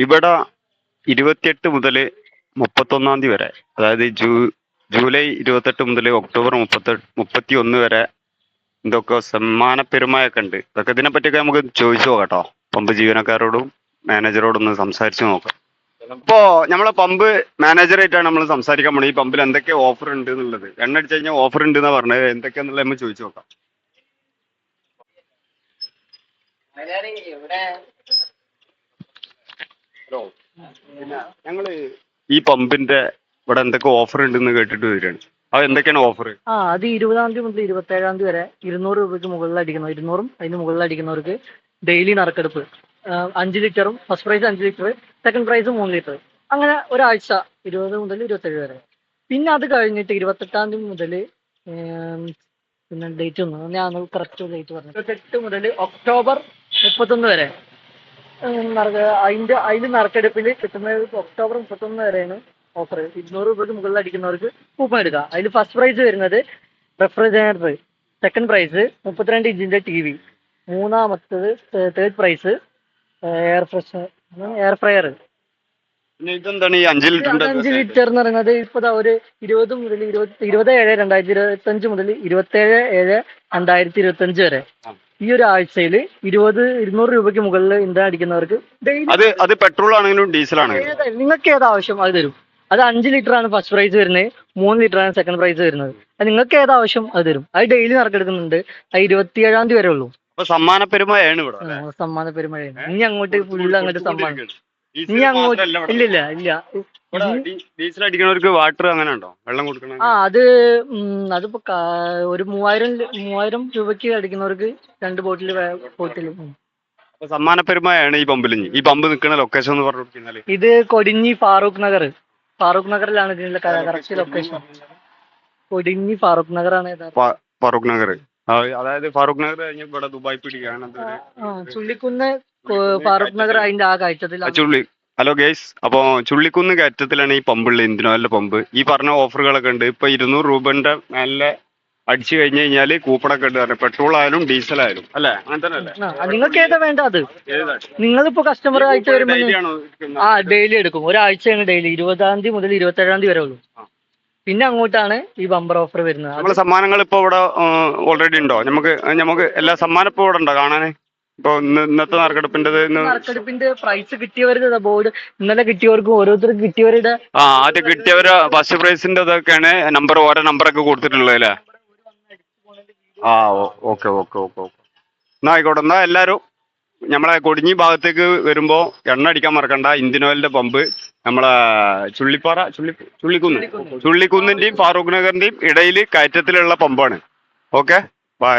ഇവിടെ 28 മുതൽ 31 വരെ, അതായത് ജൂലൈ 28 മുതൽ ഒക്ടോബർ 31 വരെ എന്തൊക്കെ സമ്മാന പെരുമയൊക്കെ ഉണ്ട്. ഇതൊക്കെ ഇതിനെപ്പറ്റിയൊക്കെ നമുക്ക് ചോദിച്ചു നോക്കാം കേട്ടോ. പമ്പ് ജീവനക്കാരോടും മാനേജറോടും ഒന്ന് സംസാരിച്ച് നോക്കാം. ഇപ്പോ നമ്മളെ പമ്പ് മാനേജറായിട്ടാണ് നമ്മൾ സംസാരിക്കാൻ പോണത്. ഈ പമ്പിൽ എന്തൊക്കെ ഓഫർ ഉണ്ട് എന്നുള്ളത്, എണ്ണ അടിച്ചു കഴിഞ്ഞാൽ ഓഫർ ഉണ്ട് എന്നാ പറഞ്ഞത്. എന്തൊക്കെയാന്നുള്ളത് നമ്മൾ ചോദിച്ചു നോക്കാം. ഹലോ, ഞങ്ങള് ഈ പമ്പിന്റെ ഇവിടെ എന്തൊക്കെ ഓഫർ ഉണ്ടെന്ന് കേട്ടിട്ട് വരികയാണ്. അത് എന്തൊക്കെയാണ് ഓഫർ? അത് 20 മുതൽ 27 വരെ 200 രൂപയ്ക്ക് മുകളിൽ അടിക്കുന്ന 200 അതിന് മുകളിൽ അടിക്കുന്നവർക്ക് ഡെയിലി നറുക്കെടുപ്പ്. 5 ലിറ്ററും first prize 5 litre, second prize 3 litre. അങ്ങനെ ഒരാഴ്ച 20 മുതൽ 27 വരെ. പിന്നെ അത് കഴിഞ്ഞിട്ട് 28 മുതൽ പിന്നെ ഡേറ്റ് ഒന്ന് ഞാൻ കറക്റ്റ് ഡേറ്റ് പറഞ്ഞു, 28 മുതൽ ഒക്ടോബർ 31 വരെ അതിന്റെ നറുക്കെടുപ്പിൽ കിട്ടുന്നത് ഒക്ടോബർ 31 വരെയാണ് ഓഫർ. 200 രൂപയ്ക്ക് മുകളിൽ അടിക്കുന്നവർക്ക് കൂപ്പൺ എടുക്കാം. അതിൽ ഫസ്റ്റ് പ്രൈസ് വരുന്നത് റെഫ്രിജറേറ്റർ, സെക്കൻഡ് പ്രൈസ് 32 ഇഞ്ചിന്റെ TV, മൂന്നാമത്തത് തേർഡ് പ്രൈസ് എയർ ഫ്രയർ. ഇതെന്താണ് ഈ 5 ലിറ്ററിന്റെ? 5 ലിറ്റർ എന്ന് പറയുന്നത് ഇപ്പൊ ഒരു 20/7/2025 മുതൽ 27/7/2025 വരെ ഈ ഒരു ആഴ്ചയിൽ 200 രൂപയ്ക്ക് മുകളിൽ ഇന്ധനം അടിക്കുന്നവർക്ക് അത് പെട്രോൾ ആണെങ്കിലും ഡീസൽ ആണെങ്കിലും നിങ്ങൾക്ക് ഏത് ആവശ്യം അത് തരും. അത് 5 ലിറ്റർ ആണ് ഫസ്റ്റ് പ്രൈസ് വരുന്നത്, 3 ലിറ്റർ ആണ് സെക്കൻഡ് പ്രൈസ് വരുന്നത്. അത് നിങ്ങൾക്ക് ഏത് ആവശ്യം അത് തരും. അത് ഡെയിലി നറുക്കെടുക്കുന്നുണ്ട്. അത് 27 വരെ ഉള്ളൂ. സമ്മാന പെരുമയാണ് ഇവിടെ. സമ്മാന പെരുമഴയാണ്. ഇനി അങ്ങോട്ട് ഫുള്ള് അങ്ങോട്ട് സമ്മാനം. ഇനി അങ്ങോട്ട് ഇല്ല ഡീസൽ അടിക്കുന്നവർക്ക് വാട്ടർ അങ്ങനെ ഉണ്ടോ, വെള്ളം കൊടുക്കണം? അതിപ്പോ ഒരു 3000 രൂപയ്ക്ക് അടിക്കുന്നവർക്ക് 2 ബോട്ടിൽ. സമ്മാന പെരുമയാണ് ഈ പമ്പിൽ. ഈ പമ്പ് നിൽക്കുന്ന ലൊക്കേഷൻ എന്ന് പറഞ്ഞു കൊടുത്താൽ ഇത് കൊടിഞ്ഞി ഫാറൂഖ് നഗറിലാണ് ഇതിന്റെ കറക്റ്റ് ലൊക്കേഷൻ. കൊടിഞ്ഞി ഫാറൂഖ് നഗർ ആണ്. ഫാറൂഖ് നഗർ, അതായത് ഫാറൂഖ് നഗർ കഴിഞ്ഞ് ഇവിടെ ദുബായ് പിടിക്കുകയാണ്. ചുള്ളിക്കുന്ന് ഫാറൂഖ് നഗർ അതിന്റെ ആ കയറ്റത്തിൽ. ഹലോ ഗൈസ്, അപ്പൊ ചുള്ളിക്കുന്ന് കയറ്റത്തിലാണ് ഈ പമ്പുള്ള, ഇന്ത്യൻ പമ്പ്. ഈ പറഞ്ഞ ഓഫറുകളൊക്കെ ഉണ്ട്. ഇപ്പൊ 200 രൂപന്റെ മേലെ അടിച്ചു കഴിഞ്ഞു കഴിഞ്ഞാല് കൂപ്പണൊക്കെ ഉണ്ട്. പെട്രോൾ ആയാലും ഡീസൽ ആയാലും അല്ലെ, അങ്ങനെ തന്നെ അല്ലേ? നിങ്ങൾക്ക് ഏതാ വേണ്ട അത്. നിങ്ങളിപ്പോ കസ്റ്റമർ ആയിട്ട് വരുമ്പോ ഡെയിലി എടുക്കും. ഒരാഴ്ചയാണ് ഡെയിലി 20 മുതൽ 27 വരെ ഉള്ളൂ. പിന്നെ അങ്ങോട്ടാണ് ഈ ബമ്പർ ഓഫർ വരുന്നത്. നമ്മളെ സമ്മാനങ്ങൾ ഇപ്പൊ ഇവിടെ ഓൾറെഡി ഉണ്ടോ? നമുക്ക് എല്ലാ സമ്മാനം ഇപ്പൊ ഇവിടെ ഉണ്ടോ കാണാന്? ഇപ്പൊ ഇന്നത്തെ നറുക്കെടുപ്പിന്റെ പ്രൈസ് കിട്ടിയവരുടെ ബോർഡ് ഇന്നലെ കിട്ടിയവർക്കും ഓരോരുത്തർക്ക് കിട്ടിയവരുടെ ആദ്യം കിട്ടിയവര് ഫസ്റ്റ് പ്രൈസിന്റെ ഇതൊക്കെയാണ് നമ്പർ, ഓരോ നമ്പറൊക്കെ കൊടുത്തിട്ടുള്ളത് അല്ലേ? ഓക്കെ. എന്നാ ആയിക്കോട്ടെ. എന്നാ എല്ലാരും നമ്മളെ കൊടിഞ്ഞി ഭാഗത്തേക്ക് വരുമ്പോ എണ്ണ അടിക്കാൻ മറക്കണ്ട. ഇന്ത്യൻ ഓയിലിന്റെ പമ്പ് നമ്മളെ ചുള്ളിക്കുന്നിന്റെയും ഫാറൂഖ് നഗറിന്റെയും ഇടയിൽ കയറ്റത്തിലുള്ള പമ്പാണ്. Okay, by.